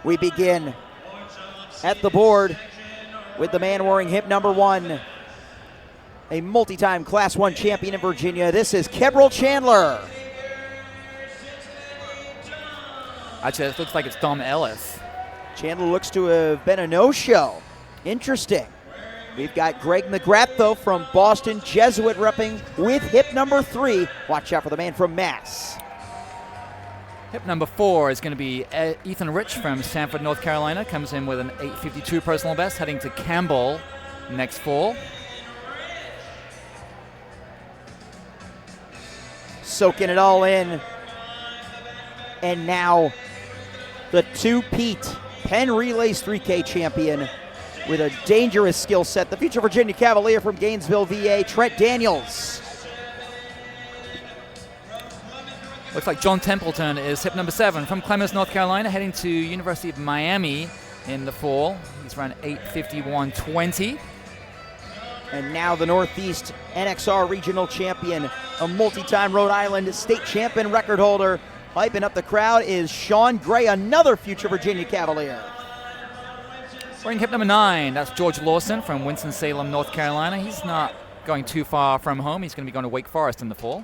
We begin at the board with the man wearing hip number 1, a multi-time Class 1 champion in Virginia. This is Kebrel Chandler. Actually, it looks like it's Dom Ellis. Chandler looks to have been a no-show. Interesting. We've got Greg McGrath, though, from Boston, Jesuit repping with hip number 3. Watch out for the man from Mass. Hip number 4 is going to be Ethan Rich from Sanford, North Carolina. Comes in with an 8:52 personal best, heading to Campbell next fall. Soaking it all in. And now the two-peat Penn Relays 3K champion with a dangerous skill set, the future Virginia Cavalier from Gainesville, VA, Trent Daniels. Looks like John Templeton is hip number 7 from Clemens, North Carolina, heading to University of Miami in the fall. He's run 8:51.20. And now the Northeast NXR regional champion, a multi-time Rhode Island state champion record holder. Hyping up the crowd is Sean Gray, another future Virginia Cavalier. Wearing hip number 9, that's George Lawson from Winston-Salem, North Carolina. He's not going too far from home. He's going to be going to Wake Forest in the fall.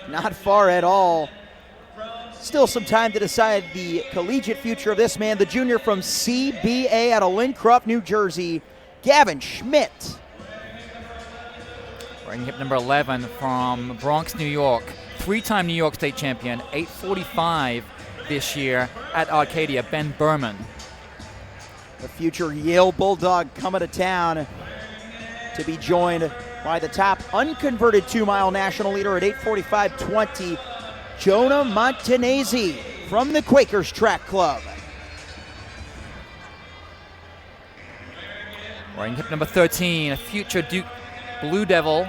Not far at all. Still some time to decide the collegiate future of this man, the junior from CBA out of Lincroft, New Jersey, Gavin Schmidt. Wearing hip number 11 from Bronx, New York. 3-time New York State champion, 8:45 this year at Arcadia, Ben Berman. The future Yale Bulldog coming to town to be joined by the top unconverted 2-mile national leader at 8:45.20, Jonah Montanese from the Quakers Track Club. Wearing hip number 13, a future Duke Blue Devil.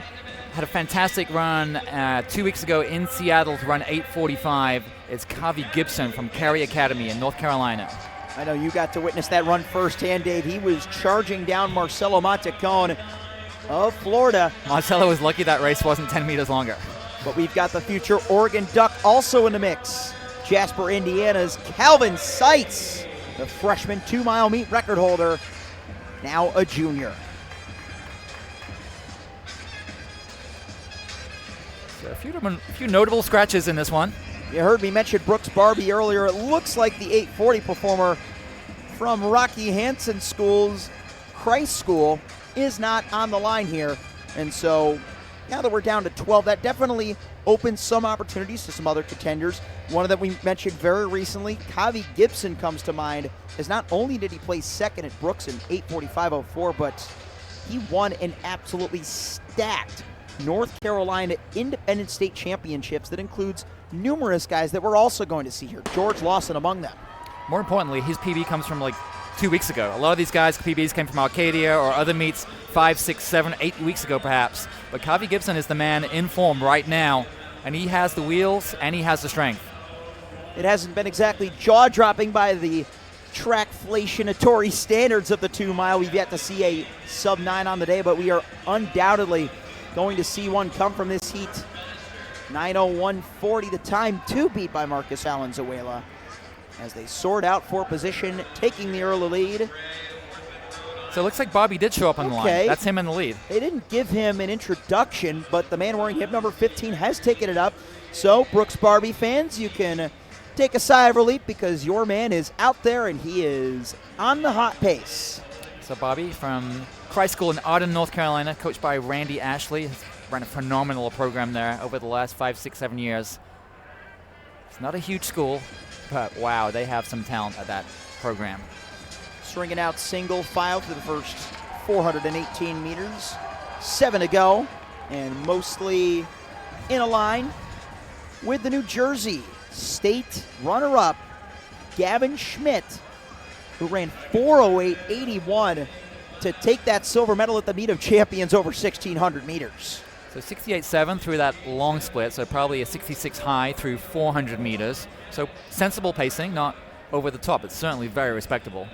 Had a fantastic run 2 weeks ago in Seattle to run 8:45. It's Kavi Gibson from Carey Academy in North Carolina. I know you got to witness that run firsthand, Dave. He was charging down Marcelo Montecone of Florida. Marcelo was lucky that race wasn't 10 meters longer. But we've got the future Oregon Duck also in the mix. Jasper, Indiana's Calvin Seitz, the freshman 2-mile meet record holder, now a junior. So a few notable scratches in this one. You heard me mention Brooks Barbie earlier. It looks like the 840 performer from Rocky Hansen School's Christ School is not on the line here. And so now that we're down to 12, that definitely opens some opportunities to some other contenders. One of them we mentioned very recently, Kavi Gibson, comes to mind, as not only did he place second at Brooks in 8:45.04, but he won an absolutely stacked North Carolina Independent State Championships that includes numerous guys that we're also going to see here, George Lawson among them. More importantly, his PB comes from like 2 weeks ago. A lot of these guys' PBs came from Arcadia or other meets 5, 6, 7, 8 weeks ago perhaps. But Kavi Gibson is the man in form right now, and he has the wheels and he has the strength. It hasn't been exactly jaw-dropping by the trackflationatory standards of the 2-mile. We've yet to see a sub-9 on the day, but we are undoubtedly going to see one come from this heat. 9:01.40, the time to beat by Marcus Valenzuela as they soared out for position, taking the early lead. So it looks like Bobby did show up on the line. That's him in the lead. They didn't give him an introduction, but the man wearing hip number 15 has taken it up. So, Brooks Barbie fans, you can take a sigh of relief because your man is out there and he is on the hot pace. So Bobby from Christ School in Arden, North Carolina, coached by Randy Ashley, has run a phenomenal program there over the last 5, 6, 7 years. It's not a huge school, but wow, they have some talent at that program. Stringing out single file through the first 418 meters. 7 to go, and mostly in a line with the New Jersey State runner-up, Gavin Schmidt, who ran 4:08.81 to take that silver medal at the Meet of Champions over 1,600 meters. So 68.7 through that long split, so probably a 66 high through 400 meters. So sensible pacing, not over the top. It's certainly very respectable.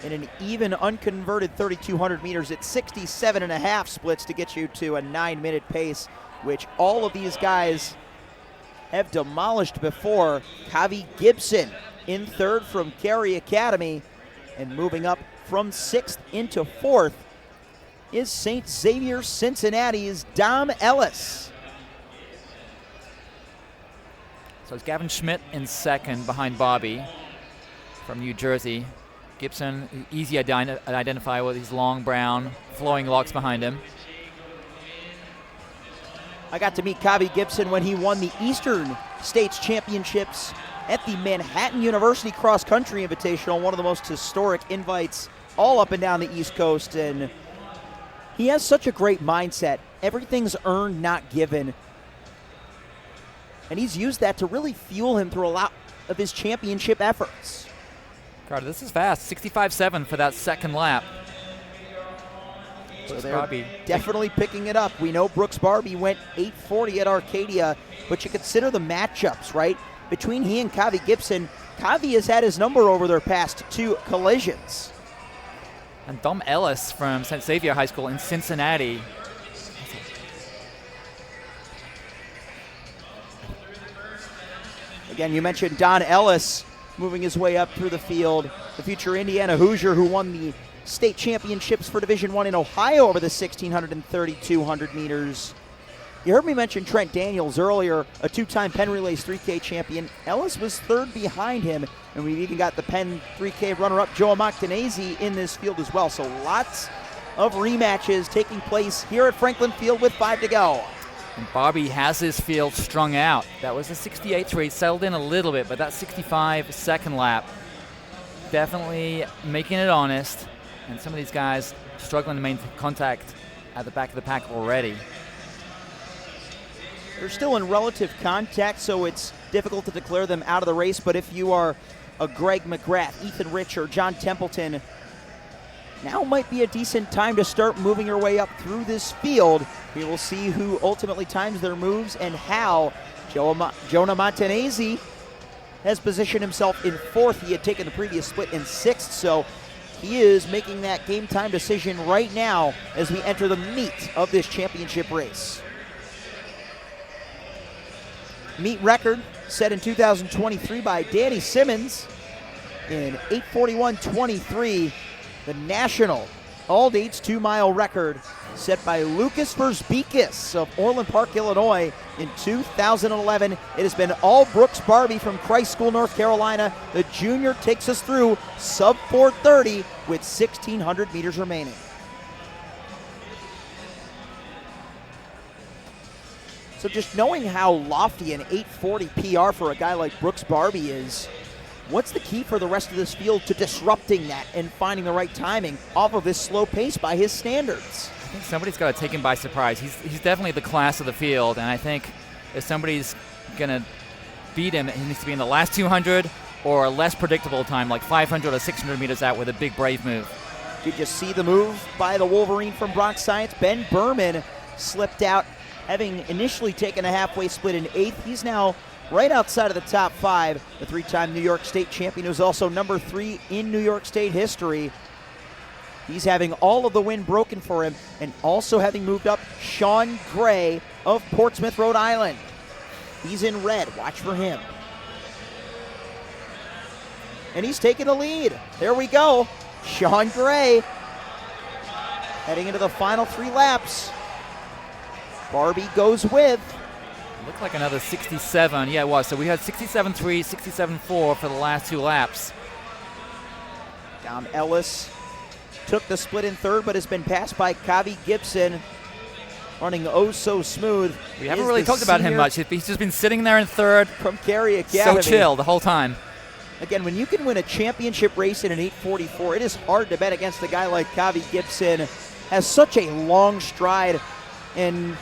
In an even unconverted 3,200 meters at 67.5 splits to get you to a 9-minute pace, which all of these guys have demolished before. Kavi Gibson in third from Cary Academy. And moving up from 6th into 4th is St. Xavier Cincinnati's Dom Ellis. So it's Gavin Schmidt in second behind Bobby from New Jersey. Gibson, easy to identify with these long brown flowing locks behind him. I got to meet Kavi Gibson when he won the Eastern States Championships at the Manhattan University Cross Country Invitational, one of the most historic invites all up and down the East Coast. And he has such a great mindset. Everything's earned, not given. And he's used that to really fuel him through a lot of his championship efforts. Carter, this is fast. 65.7 for that second lap. So they're definitely picking it up. We know Brooks Barbie went 8:40 at Arcadia, but you consider the matchups, right? Between he and Kavi Gibson, Kavi has had his number over their past 2 collisions. And Dom Ellis from St. Xavier High School in Cincinnati. Again, you mentioned Don Ellis moving his way up through the field. The future Indiana Hoosier who won the state championships for Division I in Ohio over the 1,600 and 3,200 meters. You heard me mention Trent Daniels earlier, a 2-time Penn Relays 3K champion. Ellis was third behind him, and we've even got the Penn 3K runner-up Joe Montanese in this field as well. So lots of rematches taking place here at Franklin Field with 5 to go. And Bobby has his field strung out. That was a 68.3, settled in a little bit, but that 65 second lap, definitely making it honest. And some of these guys struggling to maintain contact at the back of the pack already. They're still in relative contact, so it's difficult to declare them out of the race. But if you are a Greg McGrath, Ethan Rich, or John Templeton, now might be a decent time to start moving your way up through this field. We will see who ultimately times their moves and how. Jonah Montanese has positioned himself in 4th. He had taken the previous split in 6th, so he is making that game time decision right now as we enter the meat of this championship race. Meet record set in 2023 by Danny Simmons in 8:41.23. The national all-dates 2-mile record set by Lucas Verzbekis of Orland Park, Illinois in 2011. It has been all Brooks Barbie from Christ School, North Carolina. The junior takes us through sub 4:30 with 1,600 meters remaining. So just knowing how lofty an 8:40 PR for a guy like Brooks Barbie is, what's the key for the rest of this field to disrupting that and finding the right timing off of this slow pace by his standards? I think somebody's got to take him by surprise. He's definitely the class of the field, and I think if somebody's going to beat him, he needs to be in the last 200 or a less predictable time, like 500 or 600 meters out with a big brave move. Did you see the move by the Wolverine from Bronx Science? Ben Berman slipped out, having initially taken a halfway split in 8th. He's now right outside of the top 5. The 3-time New York State champion who's also number 3 in New York State history. He's having all of the wind broken for him, and also having moved up Sean Gray of Portsmouth, Rhode Island. He's in red. Watch for him. And he's taking the lead. There we go. Sean Gray heading into the final 3 laps. Barbie goes with. Looked like another 67. Yeah, it was. So we had 67.3, 67.4 for the last 2 laps. Dom Ellis took the split in 3rd, but has been passed by Kavi Gibson, running oh so smooth. We haven't really talked about him much. He's just been sitting there in 3rd. From Cary Academy. So chill the whole time. Again, when you can win a championship race in an 8:44, it is hard to bet against a guy like Kavi Gibson. Has such a long stride and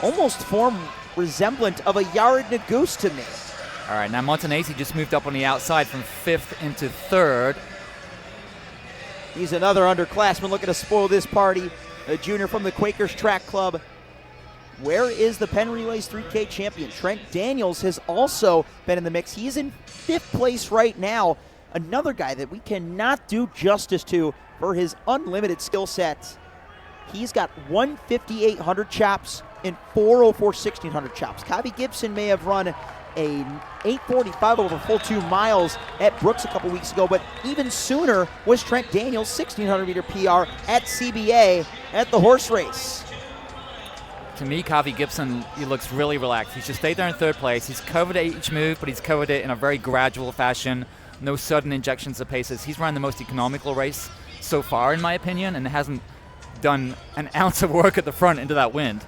almost form resemblant of a Yared Nuguse to me. All right, now Montanese just moved up on the outside from 5th into 3rd. He's another underclassman looking to spoil this party. A junior from the Quakers Track Club. Where is the Penn Relays 3K champion? Trent Daniels has also been in the mix. He's in 5th place right now. Another guy that we cannot do justice to for his unlimited skill set. He's got 15800 chops and 404 1600 chops. Kavi Gibson may have run a 8:45 over full 2 miles at Brooks a couple weeks ago, but even sooner was Trent Daniels' 1,600-meter PR at CBA at the horse race. To me, Kavi Gibson, he looks really relaxed. He's just stayed there in third place. He's covered each move, but he's covered it in a very gradual fashion. No sudden injections of paces. He's run the most economical race so far, in my opinion, and hasn't done an ounce of work at the front into that wind.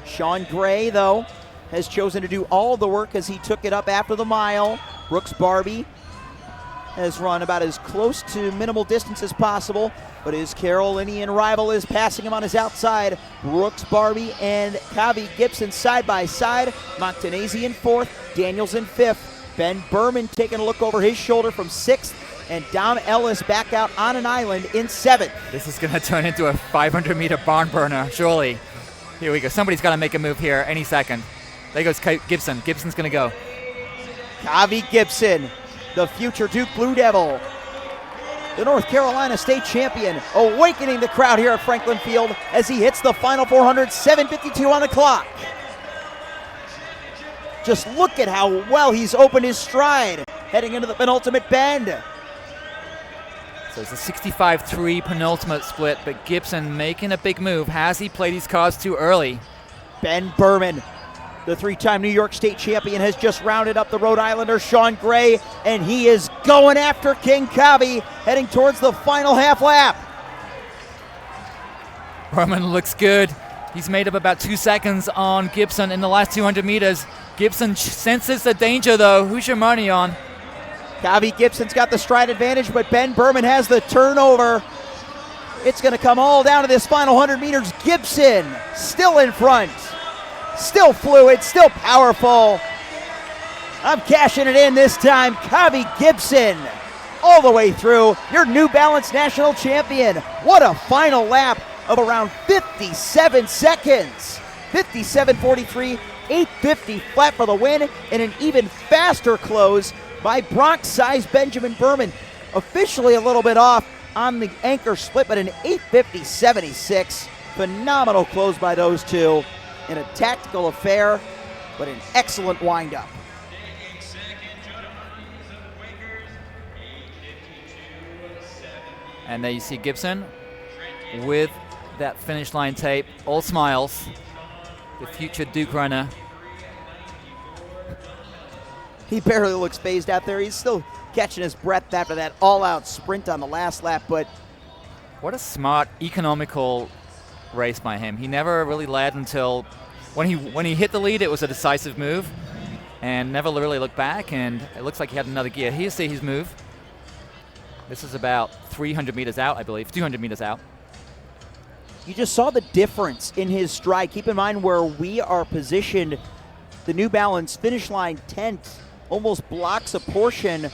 Sean Gray, though, has chosen to do all the work as he took it up after the mile. Brooks Barbie has run about as close to minimal distance as possible, but his Carolinian rival is passing him on his outside. Brooks Barbie and Kavi Gibson side by side. Montanesi in 4th, Daniels in 5th. Ben Berman taking a look over his shoulder from 6th, and Dom Ellis back out on an island in 7th. This is going to turn into a 500-meter barn burner, surely. Here we go. Somebody's got to make a move here any second. There goes Gibson. Gibson's going to go. Kavi Gibson, the future Duke Blue Devil, the North Carolina state champion, awakening the crowd here at Franklin Field as he hits the final 400, 7:52 on the clock. Just look at how well he's opened his stride heading into the penultimate bend. So it's a 65-3 penultimate split, but Gibson making a big move. Has he played his cards too early? Ben Berman, the 3-time New York State champion, has just rounded up the Rhode Islander Sean Gray, and he is going after King Kavi, heading towards the final half lap. Berman looks good. He's made up about 2 seconds on Gibson in the last 200 meters. Gibson senses the danger, though. Who's your money on? Kavi Gibson's got the stride advantage, but Ben Berman has the turnover. It's going to come all down to this final 100 meters. Gibson still in front. Still fluid, still powerful. I'm cashing it in this time. Kavi Gibson all the way through. Your New Balance national champion. What a final lap of around 57 seconds. 57:43, 8:50 flat for the win, and an even faster close by Bronx-sized Benjamin Berman. Officially a little bit off on the anchor split, but an 8:50.76. Phenomenal close by those two in a tactical affair, but an excellent windup. And there you see Gibson with that finish line tape, all smiles. The future Duke runner. He barely looks phased out there. He's still catching his breath after that all-out sprint on the last lap, but what a smart, economical race by him. He never really led until when he hit the lead, it was a decisive move, and never really looked back, and it looks like he had another gear. Here you see his move. This is about 300 meters out, I believe, 200 meters out. You just saw the difference in his stride. Keep in mind where we are positioned. The New Balance finish line tent almost blocks a portion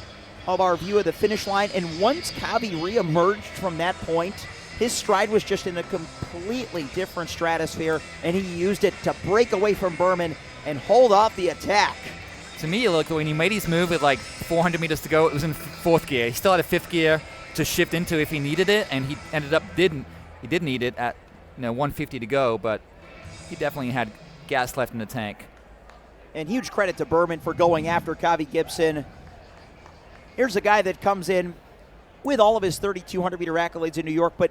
of our view of the finish line. And once Kavi reemerged from that point, his stride was just in a completely different stratosphere, and he used it to break away from Berman and hold off the attack. To me, look, when he made his move with like 400 meters to go, it was in 4th gear. He still had a 5th gear to shift into if he needed it, and he ended up He did need it at 150 to go, but he definitely had gas left in the tank. And huge credit to Berman for going after Kavi Gibson. Here's a guy that comes in with all of his 3,200 meter accolades in New York, but